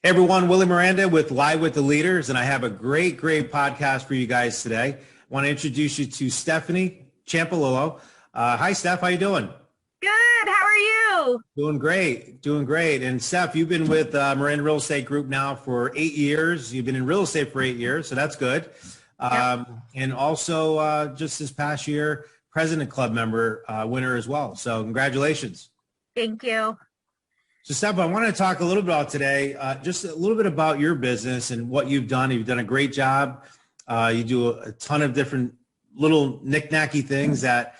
Hey everyone, Willie Miranda with Live with the Leaders, and I have a great podcast for you guys today. I want to introduce you to Stephanie Ciampolillo. Hi, Steph. How you doing? Good. How are you? Doing great. And Steph, you've been with Miranda Real Estate Group now for 8 years. You've been in real estate for 8 years, so that's good. Yep. And also just this past year, President Club member winner as well. So congratulations. Thank you. So Steph, I want to talk a little bit about today, just a little bit about your business and what you've done. You've done a great job. You do a ton of different little knick-knacky things that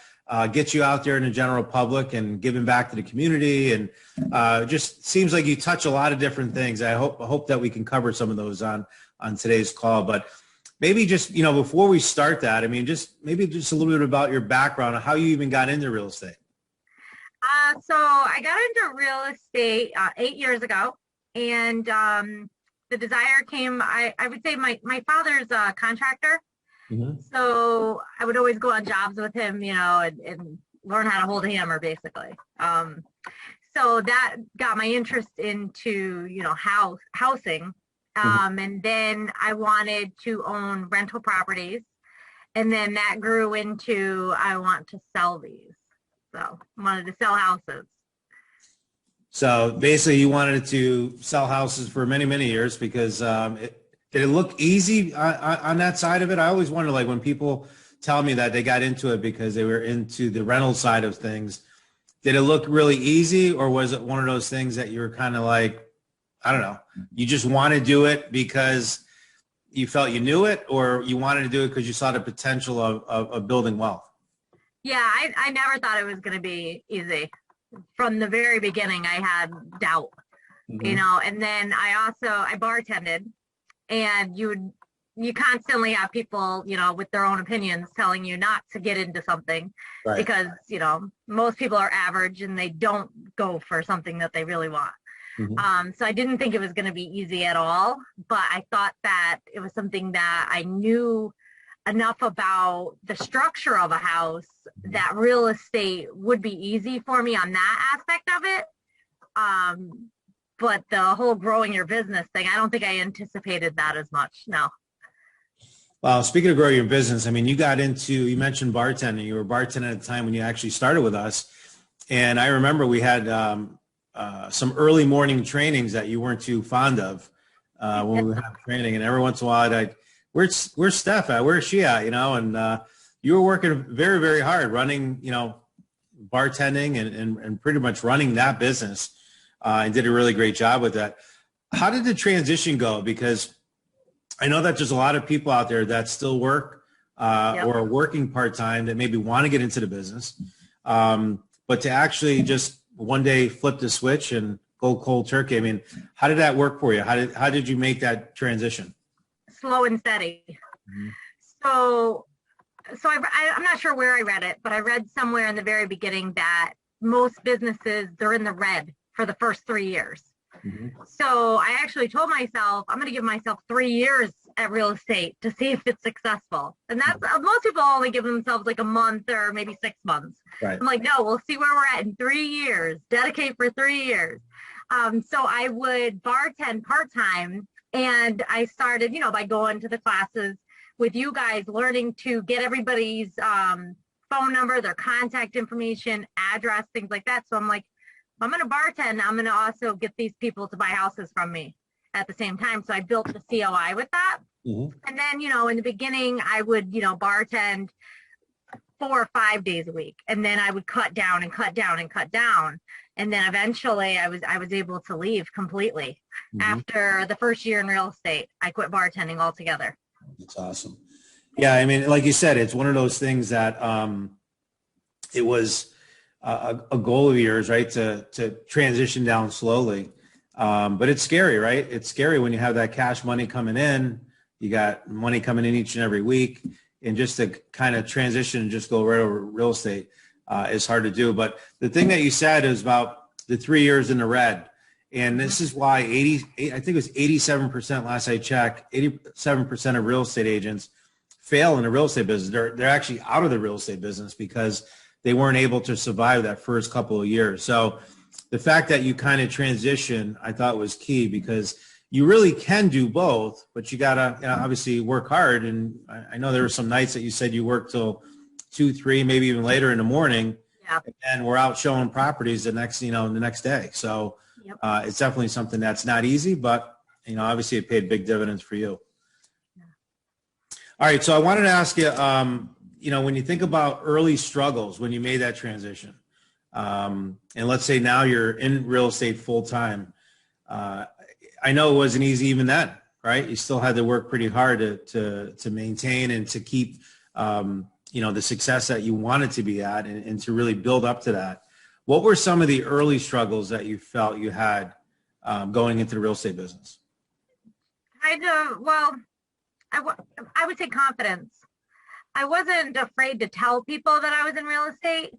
get you out there in the general public and giving back to the community. And just seems like you touch a lot of different things. I hope that we can cover some of those on today's call. But maybe just, before we start that, maybe just a little bit about your background and how you even got into real estate. So I got into real estate 8 years ago, and the desire came, I would say my father's a contractor. Mm-hmm. So I would always go on jobs with him, and learn how to hold a hammer, basically. So that got my interest into, housing. And then I wanted to own rental properties. And then that grew into, I want to sell these. So I wanted to sell houses. So basically you wanted to sell houses for many, many years because did it look easy on that side of it? I always wonder, like when people tell me that they got into it because they were into the rental side of things, did it look really easy, or was it one of those things that you were kind of like, I don't know, you just want to do it because you felt you knew it, or you wanted to do it because you saw the potential of building wealth? Yeah, I never thought it was going to be easy. From the very beginning, I had doubt, and then I bartended, and you constantly have people, with their own opinions telling you not to get into something. Right. Because, most people are average and they don't go for something that they really want. Mm-hmm. So I didn't think it was going to be easy at all, but I thought that it was something that I knew enough about the structure of a house that real estate would be easy for me on that aspect of it. But the whole growing your business thing, I don't think I anticipated that as much. No. Well, speaking of growing your business, you mentioned bartending. You were bartending at the time when you actually started with us. And I remember we had some early morning trainings that you weren't too fond of when we would have training. And every once in a while, where's Steph at? Where's she at? And you were working very, very hard running, bartending and pretty much running that business and did a really great job with that. How did the transition go? Because I know that there's a lot of people out there that still work or are working part-time that maybe want to get into the business. But to actually just one day flip the switch and go cold turkey, how did that work for you? How did you make that transition? Slow and steady. Mm-hmm. So I'm not sure where I read it, but I read somewhere in the very beginning that most businesses, they're in the red for the first 3 years. Mm-hmm. So I actually told myself, I'm going to give myself 3 years at real estate to see if it's successful. And that's, most people only give themselves like a month or maybe 6 months. Right. I'm like, no, we'll see where we're at in 3 years, dedicate for 3 years. So I would bartend part-time. And I started, by going to the classes with you guys, learning to get everybody's phone number, their contact information, address, things like that. So I'm like, if I'm going to bartend, I'm going to also get these people to buy houses from me at the same time. So I built the COI with that. Mm-hmm. And then, in the beginning, I would, bartend 4 or 5 days a week. And then I would cut down and cut down and cut down. And then eventually I was able to leave completely. Mm-hmm. After the first year in real estate. I quit bartending altogether. That's awesome. Yeah, like you said, it's one of those things that it was a goal of yours, right, to transition down slowly. But it's scary, right? It's scary when you have that cash money coming in. You got money coming in each and every week. And just to kind of transition and just go right over real estate is hard to do. But the thing that you said is about the 3 years in the red. And this is why I think it was 87% last I checked, 87% of real estate agents fail in the real estate business. They're actually out of the real estate business because they weren't able to survive that first couple of years. So the fact that you kind of transition, I thought was key because you really can do both, but you gotta obviously work hard. And I know there were some nights that you said you worked till 2, 3, maybe even later in the morning, Yeah. and we're out showing properties the next day. So Yep. it's definitely something that's not easy, but obviously it paid big dividends for you. Yeah. All right, so I wanted to ask you, when you think about early struggles when you made that transition, and let's say now you're in real estate full time. I know it wasn't easy even then, right? You still had to work pretty hard to maintain and to keep, the success that you wanted to be at, and to really build up to that. What were some of the early struggles that you felt you had going into the real estate business? Well, I would say confidence. I wasn't afraid to tell people that I was in real estate,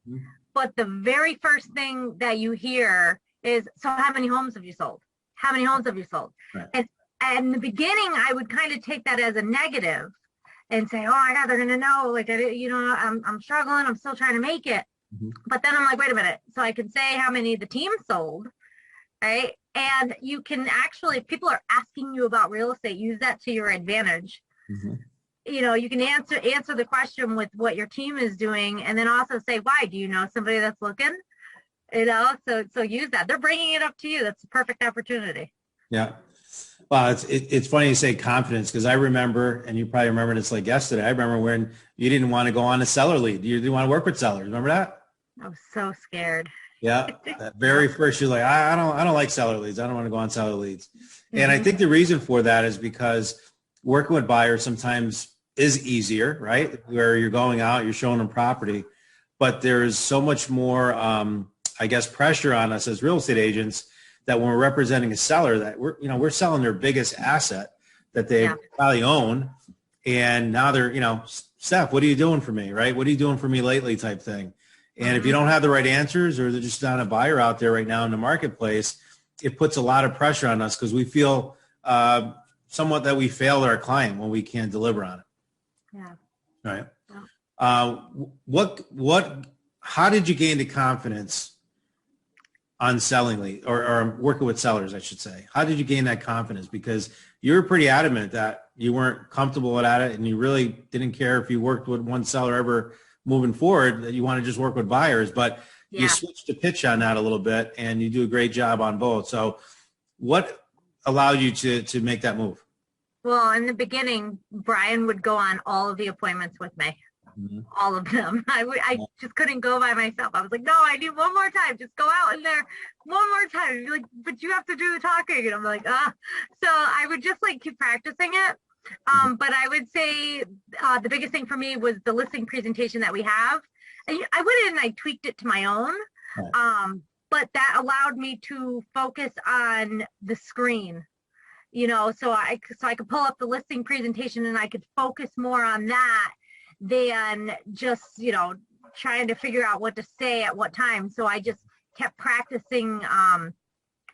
but the very first thing that you hear is, so how many homes have you sold? How many homes have you sold? Right. And in the beginning, I would kind of take that as a negative and say, oh my God, they're going to know, like, I'm struggling. I'm still trying to make it. Mm-hmm. But then I'm like, wait a minute. So I can say how many the team sold, right? And you can actually, if people are asking you about real estate, use that to your advantage. Mm-hmm. You can answer the question with what your team is doing, and then also say, why? Do you know somebody that's looking? So use that. They're bringing it up to you. That's a perfect opportunity. Yeah. Well, it's funny you say confidence, because I remember, and you probably remember this like yesterday, I remember when you didn't want to go on a seller lead. You didn't want to work with sellers. Remember that? I was so scared. Yeah. That very first, you're like, I don't like seller leads. I don't want to go on seller leads. Mm-hmm. And I think the reason for that is because working with buyers sometimes is easier, right? Where you're going out, you're showing them property, but there's so much more, pressure on us as real estate agents, that when we're representing a seller, that we're selling their biggest asset that they probably own. And now they're, Steph, what are you doing for me? Right? What are you doing for me lately type thing? And if you don't have the right answers, or there's just not a buyer out there right now in the marketplace, it puts a lot of pressure on us, because we feel somewhat that we failed our client when we can't deliver on it. Yeah. Right. Yeah. How did you gain the confidence on selling lead, or working with sellers, I should say? How did you gain that confidence? Because you were pretty adamant that you weren't comfortable at it, and you really didn't care if you worked with one seller ever moving forward, that you want to just work with buyers, but you switched the pitch on that a little bit, and you do a great job on both. So what allowed you to make that move? Well, in the beginning, Brian would go on all of the appointments with me. Mm-hmm. All of them. I just couldn't go by myself. I was like, no, I need one more time. Just go out in there one more time. You're like, but you have to do the talking. And I'm like, So I would just keep practicing it. But I would say the biggest thing for me was the listing presentation that we have. I went in and I tweaked it to my own. Right. But that allowed me to focus on the screen. So I could pull up the listing presentation, and I could focus more on that than just, trying to figure out what to say at what time. So I just kept practicing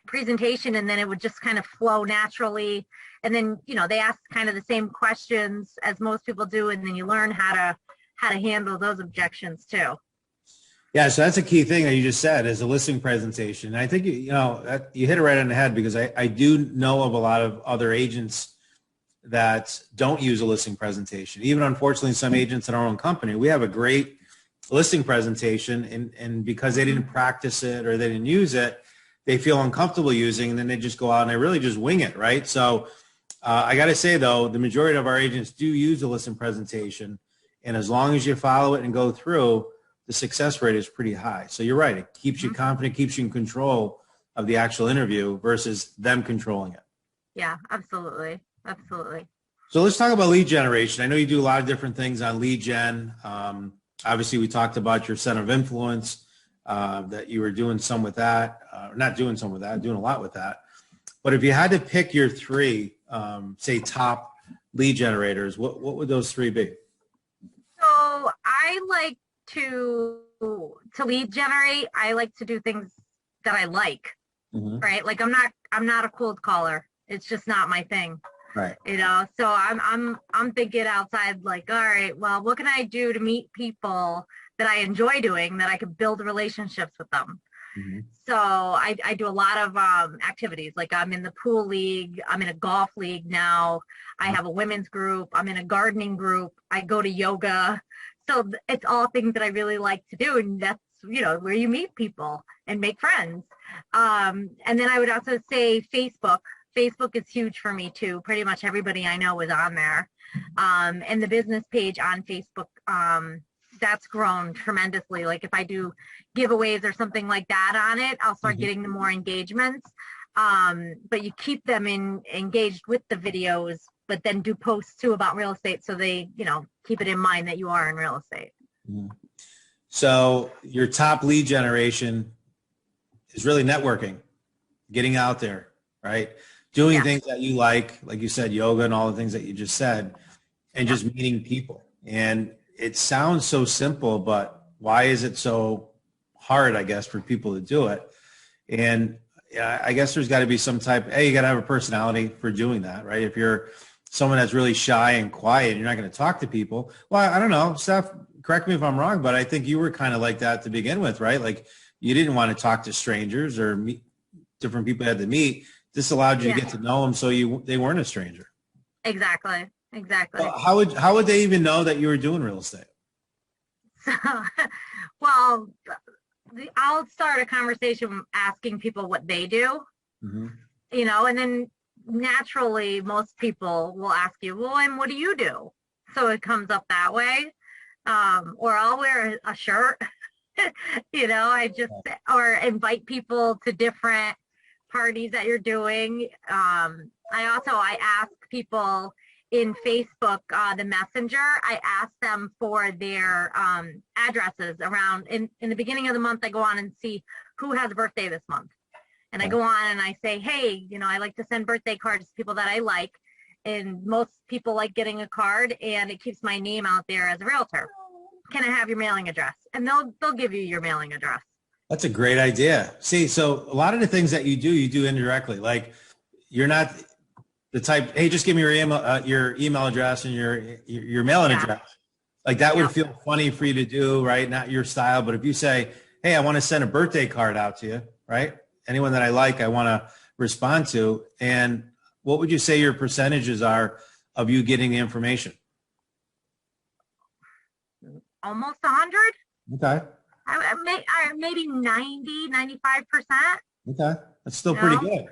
presentation, and then it would just kind of flow naturally. And then, they ask kind of the same questions as most people do, and then you learn how to handle those objections too. Yeah, so that's a key thing that you just said, is a listing presentation. And I think you hit it right on the head, because I do know of a lot of other agents that don't use a listing presentation. Even unfortunately, some agents in our own company, we have a great listing presentation, and because they didn't practice it or they didn't use it, they feel uncomfortable using, and then they just go out and they really just wing it, right? So I got to say, though, the majority of our agents do use a listing presentation, and as long as you follow it and go through, the success rate is pretty high. So you're right. It keeps you confident, keeps you in control of the actual interview versus them controlling it. Yeah, absolutely. Absolutely. So let's talk about lead generation. I know you do a lot of different things on lead gen. Obviously, we talked about your center of influence, that you were doing some with that, not doing some with that, doing a lot with that. But if you had to pick your three, say top lead generators, what would those three be? So I like to lead generate. I like to do things that I like, right? Like I'm not a cold caller. It's just not my thing. Right. So I'm thinking outside, like, all right, well, what can I do to meet people that I enjoy doing, that I can build relationships with them? Mhm. So I do a lot of activities. Like I'm in the pool league. I'm in a golf league now. I have a women's group. I'm in a gardening group. I go to yoga. So it's all things that I really like to do. And that's, where you meet people and make friends. And then I would also say Facebook. Facebook is huge for me too. Pretty much everybody I know is on there. And the business page on Facebook, that's grown tremendously. Like if I do giveaways or something like that on it, I'll start getting the more engagements. But you keep them engaged with the videos, but then do posts too about real estate. So they, keep it in mind that you are in real estate. Mhm. So your top lead generation is really networking, getting out there, right? Doing things that you like you said, yoga and all the things that you just said, and just meeting people. And it sounds so simple, but why is it so hard, I guess, for people to do it? And I guess there's got to be some type, you got to have a personality for doing that, right? If you're someone that's really shy and quiet, you're not going to talk to people. Well, I don't know, Steph, correct me if I'm wrong, but I think you were kind of like that to begin with, right? Like you didn't want to talk to strangers or meet different people you had to meet. This allowed you to get to know them, so they weren't a stranger. Exactly. Well, how would they even know that you were doing real estate? So, well, I'll start a conversation asking people what they do, and then naturally most people will ask you, well, and what do you do? So it comes up that way. Or I'll wear a shirt, or invite people to different parties that you're doing. I ask people in Facebook, the messenger, I ask them for their addresses around in the beginning of the month. I go on and see who has a birthday this month. And I go on and I say, hey, I like to send birthday cards to people that I like. And most people like getting a card, and it keeps my name out there as a realtor. Can I have your mailing address? And they'll give you your mailing address. That's a great idea. See, so a lot of the things that you do indirectly. Like you're not the type, hey, just give me your email address and your mailing address. Like that would feel funny for you to do, right? Not your style. But if you say, hey, I want to send a birthday card out to you, right? Anyone that I like, I want to respond to. And what would you say your percentages are of you getting the information? Almost 100. Okay. Maybe 90, 95%. Okay. That's still pretty good.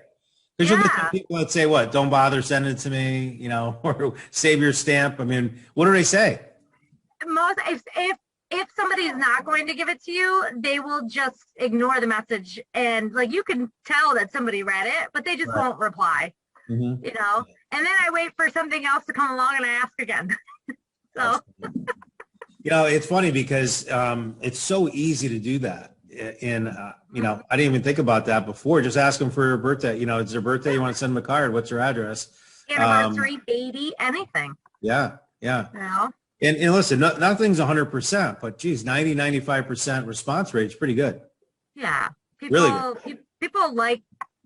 Because you'll get some people that say, what, don't bother sending it to me, or save your stamp. I mean, what do they say? If somebody's not going to give it to you, they will just ignore the message. And like, you can tell that somebody read it, but they just won't reply, And then I wait for something else to come along and I ask again. So, it's funny because it's so easy to do that. And, I didn't even think about that before. Just ask them for your birthday. It's their birthday. You want to send them a card. What's their address? Anniversary, baby, anything. Yeah. And listen, nothing's 100%, but geez, 90, 95% response rate is pretty good. Yeah. Really good. People like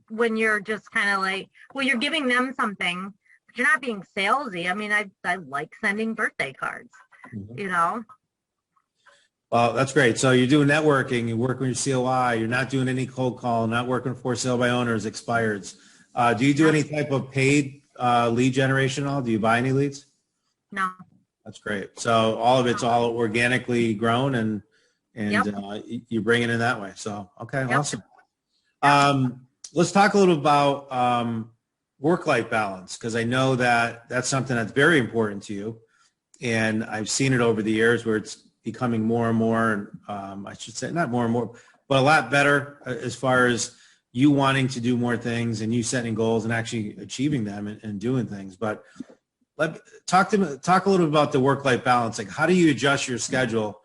when you're just kind of like, well, you're giving them something, but you're not being salesy. I mean, I like sending birthday cards, Well, that's great. So you're doing networking, you work with your COI, you're not doing any cold call, not working for sale by owners, expireds. Do you do any type of paid lead generation at all? Do you buy any leads? No. That's great. So all of it's all organically grown and you bring it in that way. So, okay, awesome. Let's talk a little about work-life balance, because I know that that's something that's very important to you. And I've seen it over the years where it's becoming more and more, I should say not more and more, but a lot better as far as you wanting to do more things and you setting goals and actually achieving them and doing things. But talk a little bit about the work-life balance. Like, how do you adjust your schedule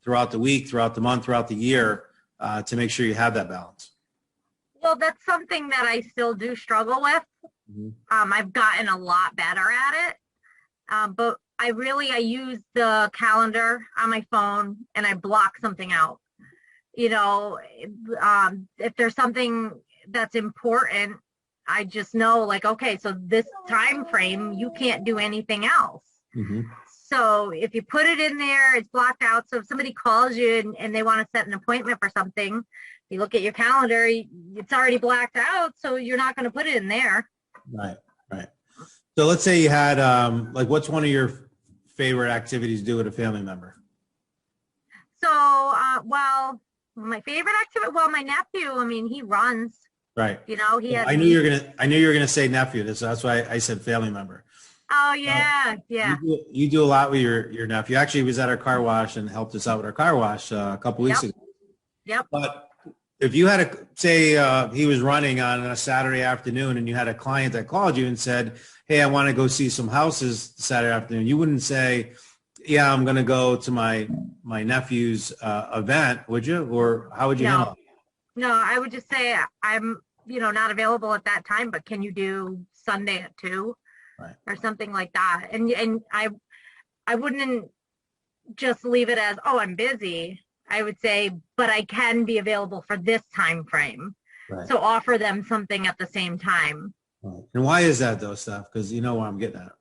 throughout the week, throughout the month, throughout the year to make sure you have that balance? Well, that's something that I still do struggle with. I've gotten a lot better at it, but I use the calendar on my phone and I block something out. If there's something that's important, I just know, like, okay, so this time frame, you can't do anything else. So if you put it in there, it's blocked out. So if somebody calls you and they want to set an appointment for something, you look at your calendar, it's already blacked out. So you're not going to put it in there. Right. Right. So let's say you had, like, what's one of your favorite activities to do with a family member? So, well, my favorite activity, well, my nephew, I mean, he runs, Right. you know, he has. I knew you were gonna say nephew. That's why I said family member. Oh, yeah. Yeah. You do a lot with your nephew. Actually, he was at our car wash and helped us out with our car wash a couple weeks ago. Yep. But if you had a, say, he was running on a Saturday afternoon and you had a client that called you and said, hey, I want to go see some houses Saturday afternoon, you wouldn't say, yeah, I'm going to go to my nephew's event, would you? Or how would you handle it? No, I would just say I'm, not available at that time, but can you do Sunday at 2? Right. Or something like that. And I wouldn't just leave it as, oh, I'm busy. I would say, but I can be available for this time frame. Right. So offer them something at the same time. Right. And why is that though, Steph? Because you know what I'm getting at.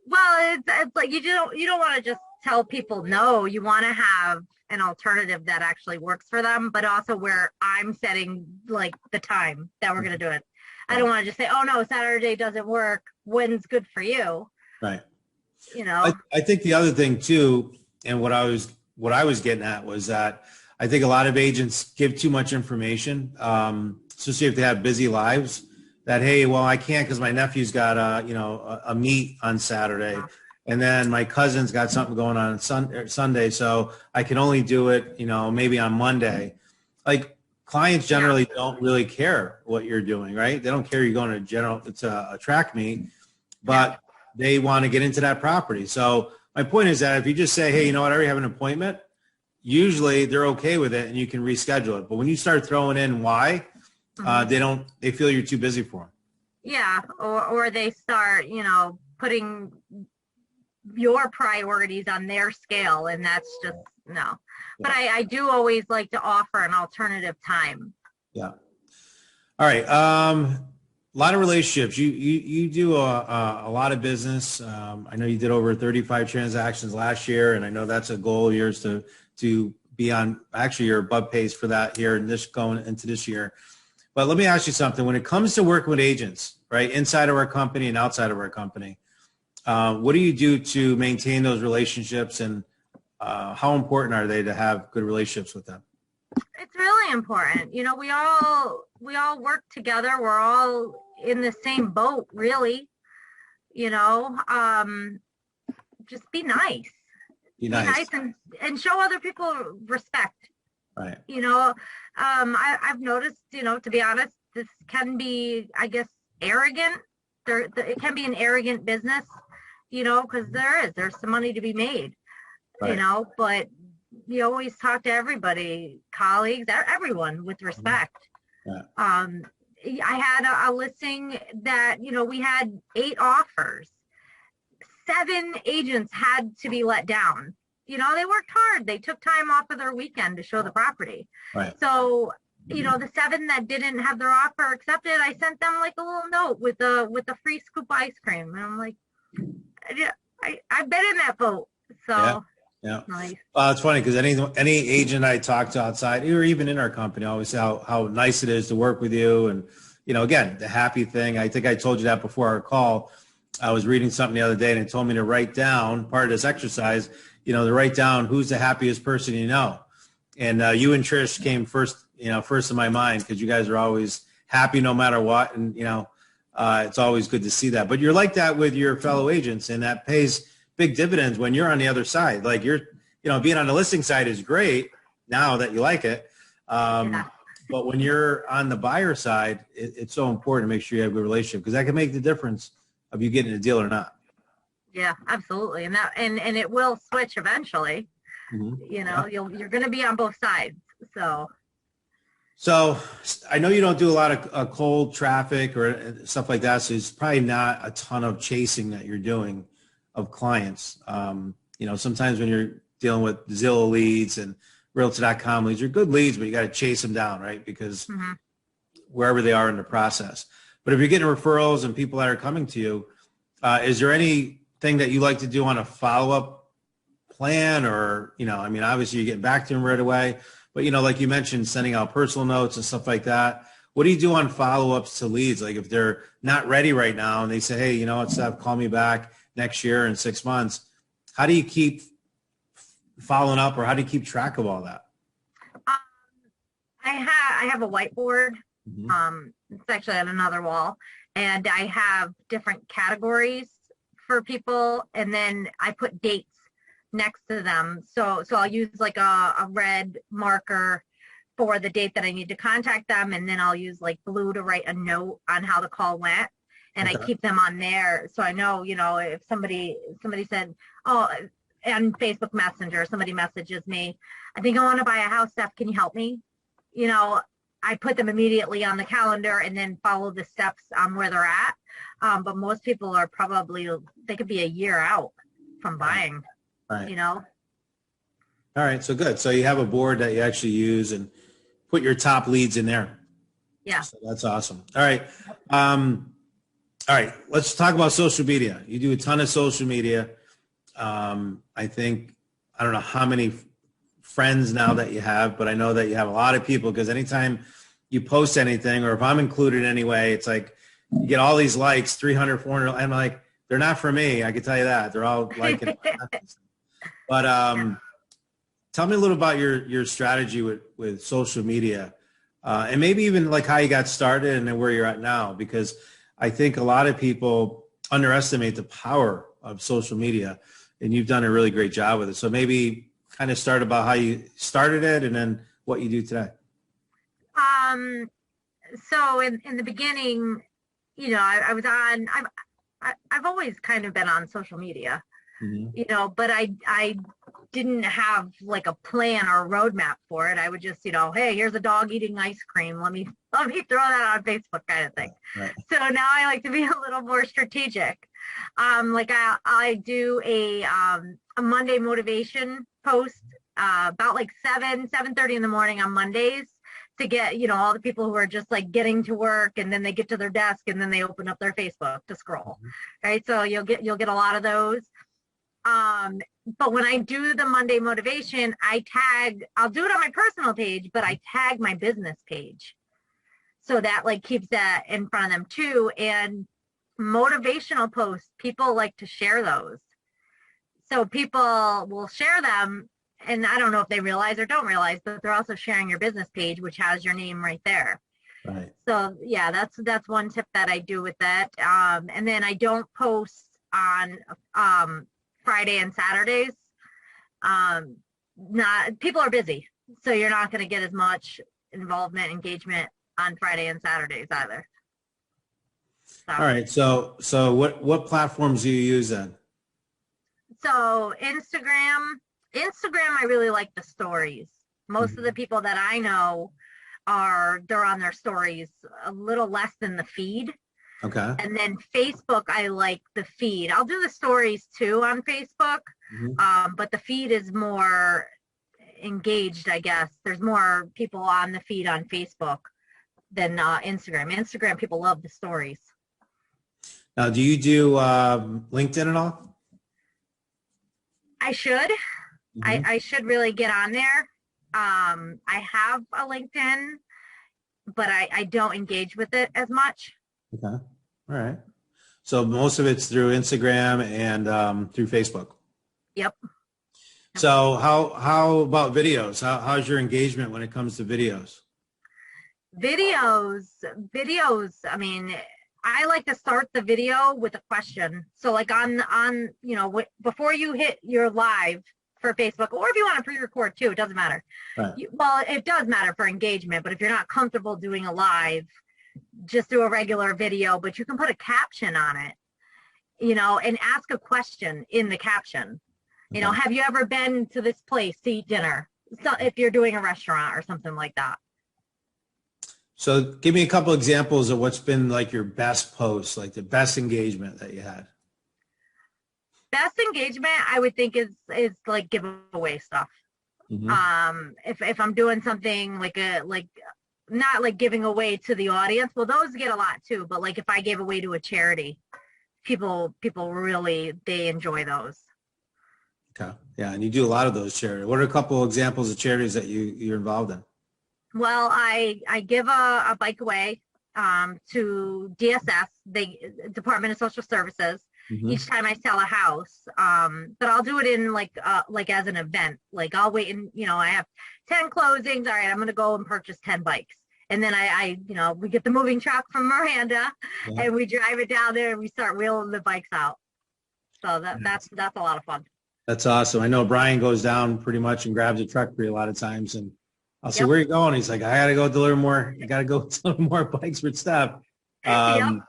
Well, it's like you don't want to just tell people no. You want to have an alternative that actually works for them, but also where I'm setting like the time that we're going to do it. I don't want to just say, oh no, Saturday doesn't work. When's good for you? Right. I think the other thing too, and what I was getting at was that I think a lot of agents give too much information, especially if they have busy lives. That, hey, well, I can't because my nephew's got a meet on Saturday, and then my cousin's got something going on Sunday, so I can only do it, maybe on Monday. Like, clients generally don't really care what you're doing, right? They don't care you're going to a track meet, but they want to get into that property. So my point is that if you just say, hey, you know what, I already have an appointment, usually they're okay with it and you can reschedule it. But when you start throwing in why, they feel you're too busy for them. Yeah. Or they start, putting your priorities on their scale, and that's just no. But I do always like to offer an alternative time. Yeah. All right. A lot of relationships. You do a lot of business. I know you did over 35 transactions last year, and I know that's a goal of yours to be on. Actually, you're above pace for that here and this going into this year. But let me ask you something. When it comes to working with agents, right, inside of our company and outside of our company, what do you do to maintain those relationships, and how important are they to have good relationships with them? It's really important. We all work together. We're all in the same boat, really. Just be nice. Be nice and show other people respect. Right. I've noticed, to be honest, this can be, I guess, arrogant. It can be an arrogant business, because there's some money to be made, right. But you always talk to everybody, colleagues, everyone with respect. Yeah. I had a listing that, we had 8 offers. 7 agents had to be let down. They worked hard. They took time off of their weekend to show the property. Right. So, the 7 that didn't have their offer accepted, I sent them like a little note with a free scoop of ice cream. And I'm like, I've been in that boat. So yeah. Nice. It's funny because any agent I talk to outside, or even in our company, always say how nice it is to work with you. And, again, the happy thing, I think I told you that before our call. I was reading something the other day and it told me to write down part of this exercise, to write down who's the happiest person you know. And you and Trish came first in my mind because you guys are always happy no matter what. And, it's always good to see that. But you're like that with your fellow agents, and that pays big dividends when you're on the other side. Like being on the listing side is great now that you like it. But when you're on the buyer side, it's so important to make sure you have a good relationship because that can make the difference of you getting a deal or not. Yeah, absolutely. And and it will switch eventually. Mm-hmm. You're going to be on both sides. So I know you don't do a lot of cold traffic or stuff like that. So it's probably not a ton of chasing that you're doing of clients. Sometimes when you're dealing with Zillow leads and Realtor.com leads, you're good leads, but you got to chase them down, right? Because wherever they are in the process. But if you're getting referrals and people that are coming to you, Is there anything that you like to do on a follow-up plan, or, I mean, obviously you're getting back to them right away, but, like you mentioned, sending out personal notes and stuff like that. What do you do on follow-ups to leads? Like if they're not ready right now and they say, hey, you know what, Seth, call me back next year in 6 months. How do you keep following up, or how do you keep track of all that? I have a whiteboard. It's actually on another wall, and I have different categories for people, and then I put dates next to them. So I'll use like a red marker for the date that I need to contact them, and then I'll use like blue to write a note on how the call went, and I keep them on there so I know, if somebody said, oh, and Facebook Messenger, somebody messages me, I think I want to buy a house, Steph, can you help me? I put them immediately on the calendar and then follow the steps on where they're at. But most people are probably, they could be a year out from buying, Right. All right. So good. So you have a board that you actually use and put your top leads in there. Yeah. So that's awesome. All right. All right. Let's talk about social media. You do a ton of social media. I think, I don't know how many friends now that you have, but I know that you have a lot of people, because anytime you post anything, or if I'm included anyway, it's like you get all these likes, 300, 400. I'm like, they're not for me. I can tell you that. They're all liking it. But tell me a little about your strategy with social media, and maybe even like how you got started and then where you're at now, because I think a lot of people underestimate the power of social media, and you've done a really great job with it. So maybe kind of start about how you started it and then what you do today. So in the beginning, I was on, I've always kind of been on social media, but I didn't have like a plan or a roadmap for it. I would just, hey, here's a dog eating ice cream. Let me throw that on Facebook kind of thing. Right. So now I like to be a little more strategic. Like I do a Monday motivation post about like 7:30 in the morning on Mondays, to get, all the people who are just like getting to work, and then they get to their desk and then they open up their Facebook to scroll. Right. So you'll get a lot of those. But when I do the Monday motivation, I'll do it on my personal page, but I tag my business page. So that like keeps that in front of them too. And motivational posts, people like to share those. So people will share them, and I don't know if they realize or don't realize, but they're also sharing your business page, which has your name right there. Right. So yeah, that's one tip that I do with that. And then I don't post on Friday and Saturdays. People are busy, so you're not going to get as much engagement on Friday and Saturdays either. So. All right. So what platforms do you use then? So Instagram, I really like the stories. Most of the people that I know they're on their stories a little less than the feed. Okay. And then Facebook, I like the feed. I'll do the stories too on Facebook, but the feed is more engaged, I guess. There's more people on the feed on Facebook than Instagram. Instagram, people love the stories. Now, do you do LinkedIn at all? I should. I should really get on there. I have a LinkedIn, but I don't engage with it as much. Okay. All right. So most of it's through Instagram and through Facebook. Yep. So how about videos? How's your engagement when it comes to videos? Videos. I mean, I like to start the video with a question. So like on before you hit your live for Facebook, or if you want to pre-record too, it doesn't matter. Right. Well, it does matter for engagement, but if you're not comfortable doing a live, just do a regular video, but you can put a caption on it, and ask a question in the caption. Okay. Have you ever been to this place to eat dinner? So if you're doing a restaurant or something like that. So give me a couple examples of what's been like your best post, like the best engagement that you had. Best engagement, I would think is like giveaway stuff. If I'm doing something like not like giving away to the audience, well, those get a lot too. But like if I gave away to a charity people really, they enjoy those. Okay. Yeah. And you do a lot of those charities. What are a couple of examples of charities that you're involved in? Well, I give a bike away to DSS, the Department of Social Services, Mm-hmm. each time I sell a house. But I'll do it in like as an event. Like I'll wait and, I have 10 closings. All right, I'm going to go and purchase 10 bikes. And then we get the moving truck from Miranda Yeah. and we drive it down there and we start wheeling the bikes out. So that's a lot of fun. That's awesome. I know Brian goes down pretty much and grabs a truck for you a lot of times. And I'll say, Yep. where are you going? He's like, I got to go deliver more. I got to go deliver more bikes for stuff. Yep.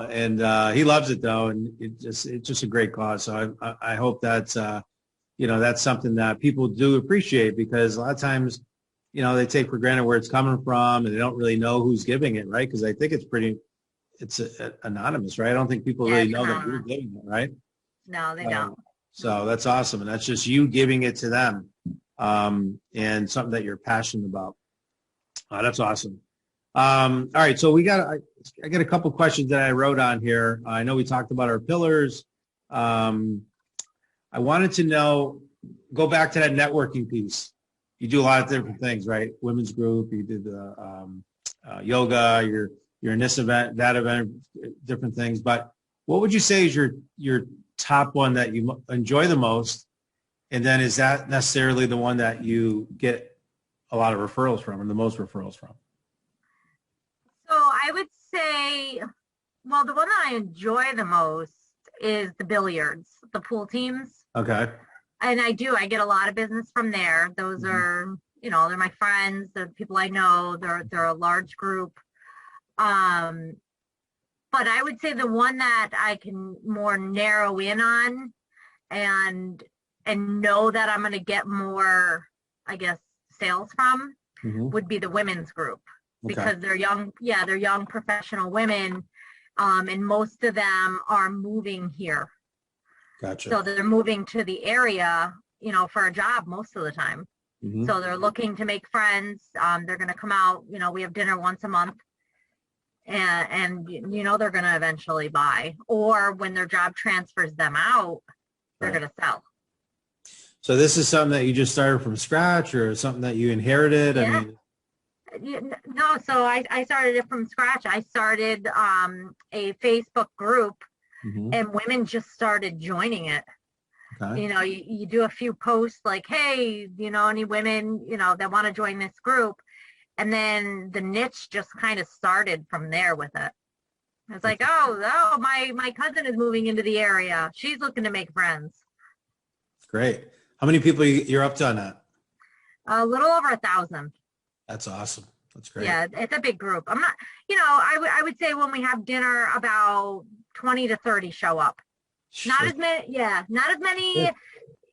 And he loves it though. And it's just a great cause. So I hope that's, that's something that people do appreciate, because a lot of times, they take for granted where it's coming from and they don't really know who's giving it. Right. Cause I think it's anonymous, right? I don't think people really know that you're giving it, right? No, they don't. So that's awesome. And that's just you giving it to them, and something that you're passionate about. That's awesome. All right. So I got a couple questions that I wrote on here. I know we talked about our pillars. I wanted to know, go back to that networking piece. You do a lot of different things, right? Women's group, you did the yoga, you're in this event, that event, different things. But what would you say is your top one that you enjoy the most? And then is that necessarily the one that you get a lot of referrals from, or the most referrals from? So I would say, well, the one that I enjoy the most is the billiards, the pool teams. Okay. And I get a lot of business from there. Those are, they're my friends, they're people I know, they're a large group. But I would say the one that I can more narrow in on and know that I'm going to get more, I guess, sales from would be the women's group, because they're young professional women. And most of them are moving here. Gotcha. So they're moving to the area, for a job most of the time. So they're looking to make friends. They're going to come out, we have dinner once a month. And they're going to eventually buy, or when their job transfers them out, they're going to sell. So this is something that you just started from scratch, or something that you inherited? Yeah. No, so I started it from scratch. I started a Facebook group, and women just started joining it. Okay. You do a few posts like, hey, any women, that want to join this group. And then the niche just kind of started from there with it. It's like, oh, my cousin is moving into the area. She's looking to make friends. Great. How many people you're up to on that? A little over 1,000. That's awesome. That's great. Yeah, it's a big group. I'm not, I would say when we have dinner, about 20 to 30 show up. Sure. Not as many,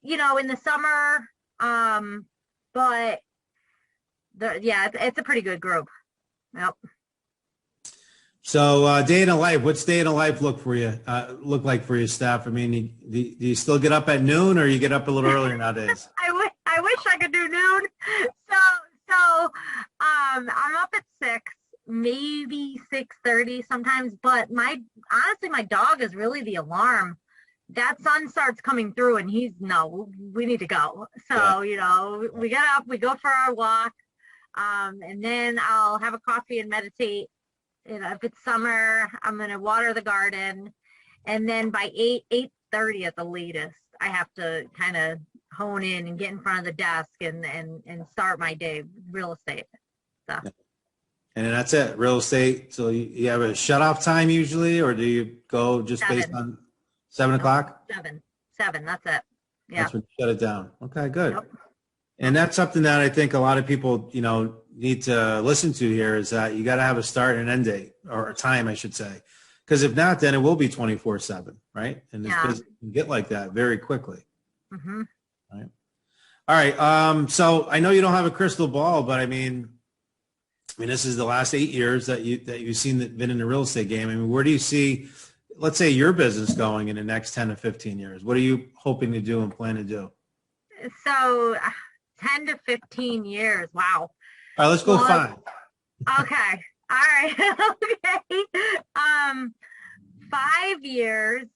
in the summer. But it's a pretty good group. Yep. So day in a life, what's day in a life look like for your staff? I mean, do you still get up at noon, or you get up a little earlier nowadays? I wish I could do noon. So I'm up at 6, maybe 6:30 sometimes. But honestly, my dog is really the alarm. That sun starts coming through, and we need to go. So we get up, we go for our walk. And then I'll have a coffee and meditate. If it's summer, I'm going to water the garden. And then by 8:30 at the latest, I have to kind of hone in and get in front of the desk and start my day, real estate. So. And then that's it, real estate. So you have a shut off time usually, or do you go just 7. Based on 7 o'clock? 7, that's it. Yeah. That's when you shut it down. Okay, good. Yep. And that's something that I think a lot of people, need to listen to here, is that you got to have a start and end date, or a time, I should say. Because if not, then it will be 24/7, right? And this business can get like that very quickly. Right. All right. So I know you don't have a crystal ball, but I mean, this is the last 8 years that you've been in the real estate game. I mean, where do you see, let's say, your business going in the next 10 to 15 years? What are you hoping to do and plan to do? So 10 to 15 years. Wow. All right, let's go 5. Okay. All right. Okay. 5 years,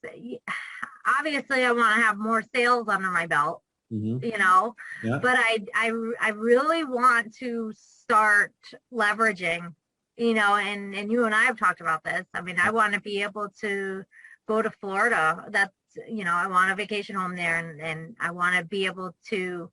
obviously I want to have more sales under my belt, you know, but I really want to start leveraging, you know, and you and I have talked about this. I mean, I want to be able to go to Florida. That's, you know, I want a vacation home there, and I want to be able to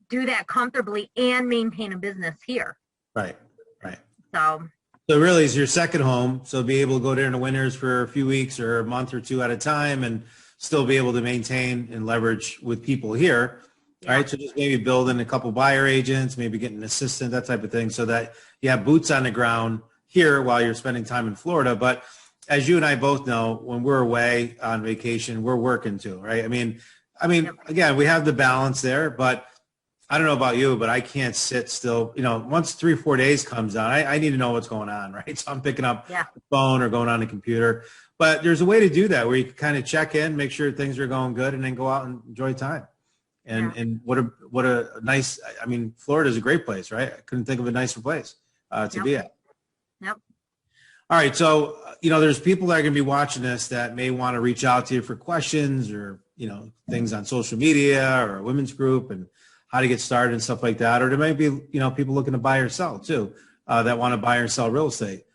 do that comfortably and maintain a business here. Right, right. So really it's your second home. So be able to go there in the winters for a few weeks or a month or two at a time and still be able to maintain and leverage with people here. Right. So just maybe building a couple buyer agents, maybe getting an assistant, that type of thing, so that you have boots on the ground here while you're spending time in Florida. But as you and I both know, when we're away on vacation, we're working too, right? I mean, again, we have the balance there, but I don't know about you, but I can't sit still. You know, once 3 or 4 days comes on, I need to know what's going on, right? So I'm picking up the phone or going on the computer. But there's a way to do that where you can kind of check in, make sure things are going good, and then go out and enjoy time. And what a nice, I mean, Florida is a great place, right? I couldn't think of a nicer place to be at. Yep. All right. So, you know, there's people that are going to be watching this that may want to reach out to you for questions or, you know, things on social media or a women's group and how to get started and stuff like that. Or there may be, you know, people looking to buy or sell too, that want to buy or sell real estate.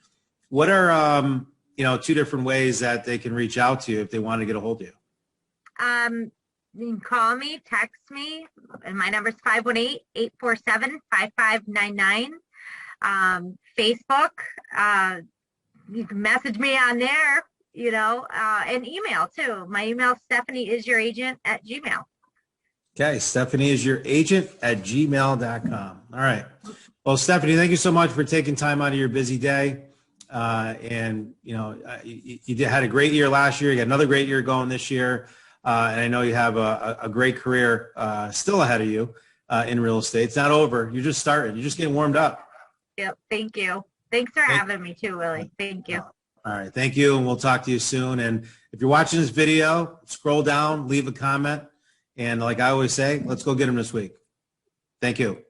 What are, you know, 2 different ways that they can reach out to you if they want to get a hold of you? You can call me, text me, and my number is 518-847-5599. Facebook, you can message me on there, you know, and email too. My email, stephanieisyuragent@gmail.com. Okay, stephanieisyuragent@gmail.com. All right. Well, Stephanie, thank you so much for taking time out of your busy day. And, you know, you had a great year last year. You got another great year going this year. And I know you have a great career still ahead of you in real estate. It's not over. You're just starting. You're just getting warmed up. Yep. Thank you. Thanks for having me too, Willie. Thank you. All right. Thank you. And we'll talk to you soon. And if you're watching this video, scroll down, leave a comment. And like I always say, let's go get them this week. Thank you.